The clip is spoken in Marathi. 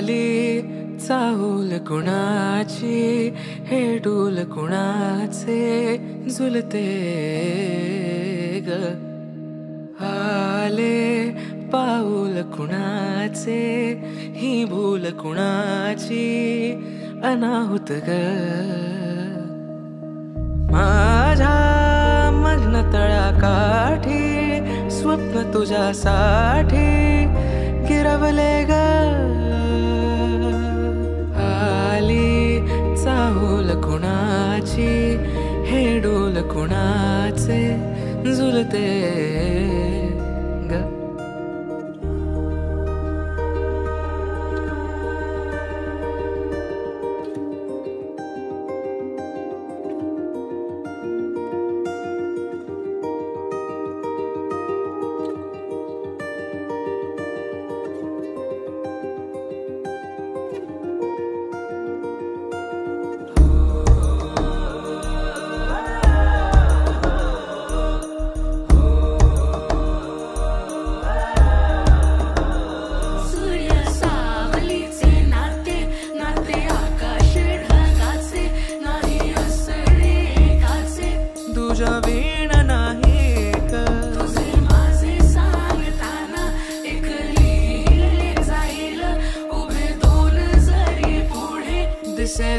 आली चाहूल कुणाची, हे डूल कुणाचे झुलते ग. आले पाऊल कुणाचे, ही भूल कुणाची अनाहुत ग. माझ्या मग्न तळाकाठी स्वप्न तुझ्यासाठी गिरवले ग. आली चाहूल कुणाची, हे डोल कुणाचे झुलते ग. तुझ्या वीण नाही का तुझे माझे सांगताना एक लिहिले जाईल उभे दोन जरी पुढे दिसे